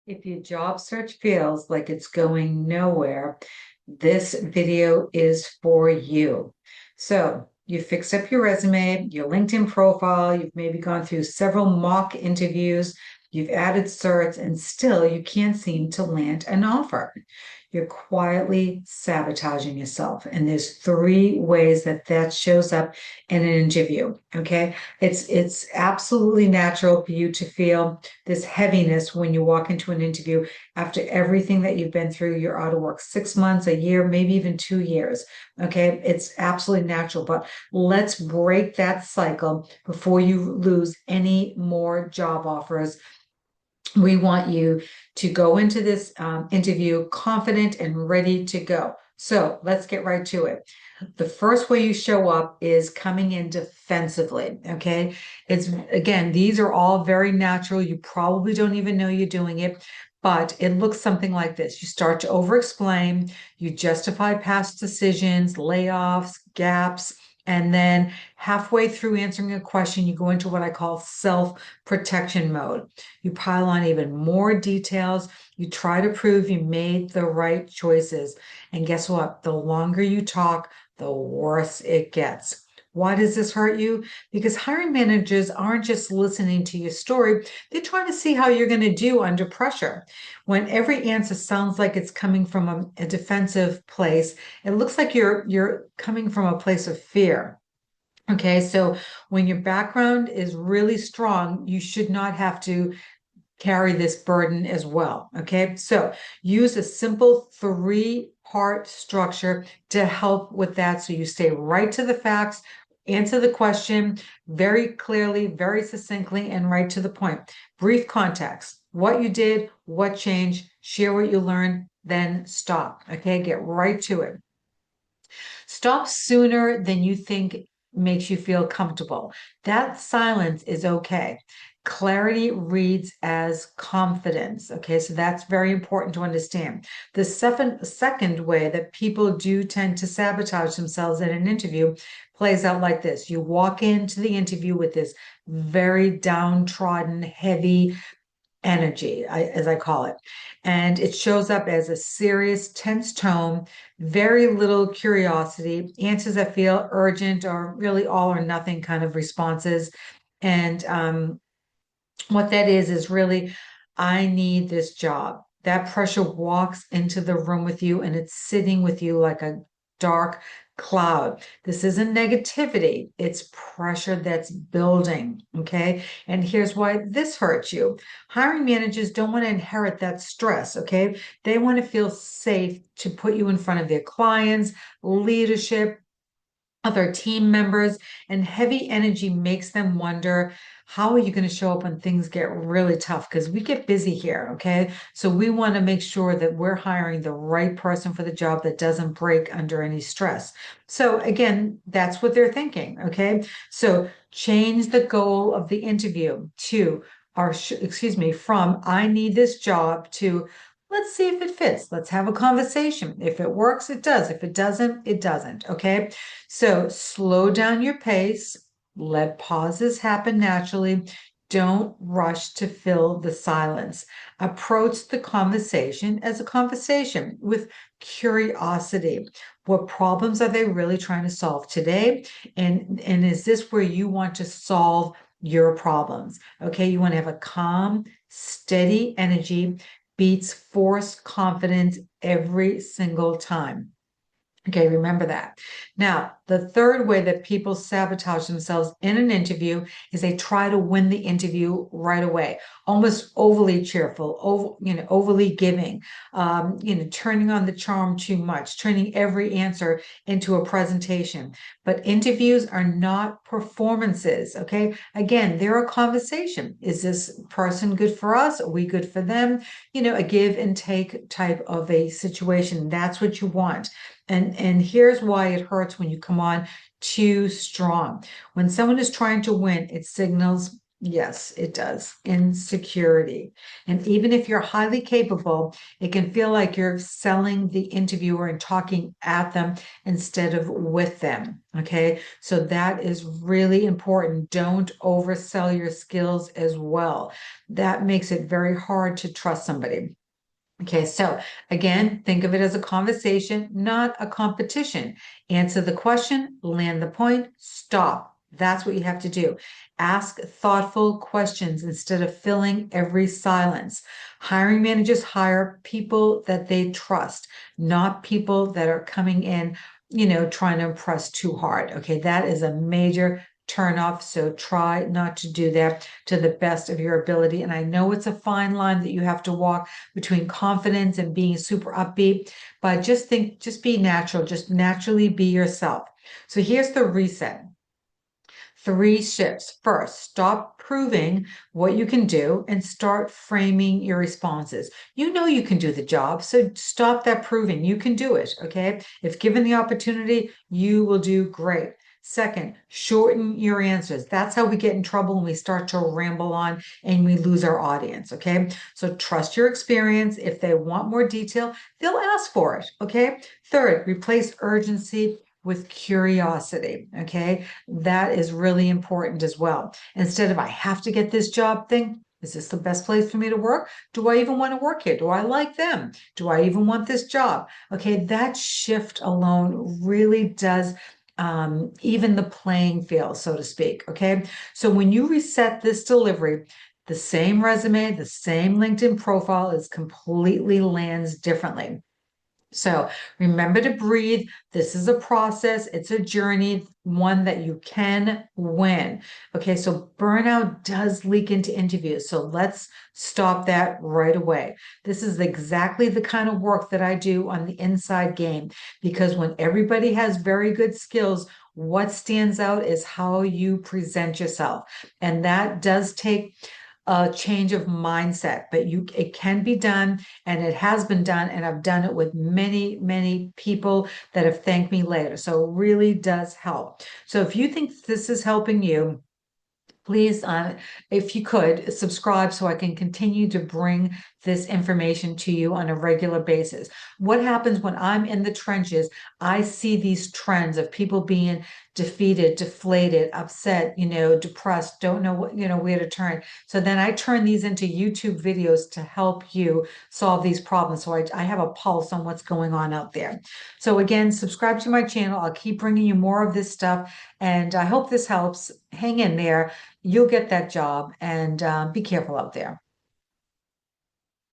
If your job search feels like it's going nowhere, this video is for you. So you fixed up your resume, your LinkedIn profile, you've maybe gone through several mock interviews, you've added certs, and still you can't seem to land an offer. You're quietly sabotaging yourself. And there's three ways that that shows up in an interview. Okay. It's absolutely natural for you to feel this heaviness when you walk into an interview after everything that you've been through. You're out of work 6 months, a year, maybe even 2 years. Okay. It's absolutely natural, but let's break that cycle before you lose any more job offers. We want you to go into this interview confident and ready to go. So let's get right to it. The first way you show up is coming in defensively. Okay. It's again, these are all very natural. You probably don't even know you're doing it, but it looks something like this. You start to over explain, you justify past decisions, layoffs, gaps. And then halfway through answering a question, you go into what I call self-protection mode. You pile on even more details. You try to prove you made the right choices. And guess what? The longer you talk, the worse it gets. Why does this hurt you? Because hiring managers aren't just listening to your story, they're trying to see how you're going to do under pressure. When every answer sounds like it's coming from a defensive place, it looks like you're coming from a place of fear. Okay, so when your background is really strong, you should not have to carry this burden as well. Okay, so use a simple three-part structure to help with that. So you stay right to the facts, answer the question very clearly, very succinctly, and right to the point. Brief context, what you did, what changed, share what you learned, then stop. Okay, get right to it. Stop sooner than you think makes you feel comfortable. That silence is okay. Clarity reads as confidence. Okay, so that's very important to understand. The second way that people do tend to sabotage themselves in an interview plays out like this. You walk into the interview with this very downtrodden, heavy energy, as I call it. And it shows up as a serious, tense tone, very little curiosity, answers that feel urgent or really all or nothing kind of responses. And what that is really, I need this job. That pressure walks into the room with you and it's sitting with you like a dark cloud. This isn't negativity, it's pressure that's building. Okay. And here's why this hurts you. Hiring managers don't want to inherit that stress. Okay. They want to feel safe to put you in front of their clients, leadership, other team members, and heavy energy makes them wonder, how are you going to show up when things get really tough? Because we get busy here, okay? So we want to make sure that we're hiring the right person for the job that doesn't break under any stress. So again, that's what they're thinking, okay? So change the goal of the interview to, or excuse me, from I need this job to let's see if it fits. Let's have a conversation. If it works, it does. If it doesn't, it doesn't. Okay. So slow down your pace, let pauses happen naturally. Don't rush to fill the silence. Approach the conversation as a conversation with curiosity. What problems are they really trying to solve today? And is this where you want to solve your problems? Okay, you want to have a calm, steady energy beats forced confidence every single time. Okay, remember that. Now, the third way that people sabotage themselves in an interview is they try to win the interview right away, almost overly cheerful, overly giving, turning on the charm too much, turning every answer into a presentation. But interviews are not performances, okay? Again, they're a conversation. Is this person good for us? Are we good for them? A give and take type of a situation. That's what you want. And here's why it hurts when you come on too strong. When someone is trying to win, it signals Yes, it does. Insecurity. And even if you're highly capable, it can feel like you're selling the interviewer and talking at them instead of with them. Okay. So that is really important. Don't oversell your skills as well. That makes it very hard to trust somebody. Okay, so again, think of it as a conversation, not a competition. Answer the question, land the point, stop. That's what you have to do. Ask thoughtful questions instead of filling every silence. Hiring managers hire people that they trust, not people that are coming in, trying to impress too hard. Okay, that is a major turn off. So try not to do that to the best of your ability. And I know it's a fine line that you have to walk between confidence and being super upbeat, but just be natural, just naturally be yourself. So here's the reset. 3 shifts. First, stop proving what you can do and start framing your responses. You know you can do the job, so stop that proving. You can do it, okay? If given the opportunity, you will do great. Second, shorten your answers. That's how we get in trouble when we start to ramble on and we lose our audience, okay? So trust your experience. If they want more detail, they'll ask for it, okay? Third, replace urgency with curiosity, okay? That is really important as well. Instead of I have to get this job thing, is this the best place for me to work? Do I even want to work here? Do I like them? Do I even want this job? Okay, that shift alone really does even the playing field, so to speak. Okay, so when you reset this delivery, the same resume, the same LinkedIn profile is completely lands differently. So remember to breathe. This is a process, it's a journey, one that you can win. Okay, so burnout does leak into interviews. So let's stop that right away. This is exactly the kind of work that I do on the inside game because when everybody has very good skills, what stands out is how you present yourself. And that does take a change of mindset, but it can be done and it has been done. And I've done it with many, many people that have thanked me later. So it really does help. So if you think this is helping you, please, if you could, subscribe so I can continue to bring this information to you on a regular basis. What happens when I'm in the trenches? I see these trends of people being defeated, deflated, upset, depressed, don't know what, where to turn. So then I turn these into YouTube videos to help you solve these problems. So I have a pulse on what's going on out there. So again, subscribe to my channel. I'll keep bringing you more of this stuff. And I hope this helps. Hang in there. You'll get that job and be careful out there.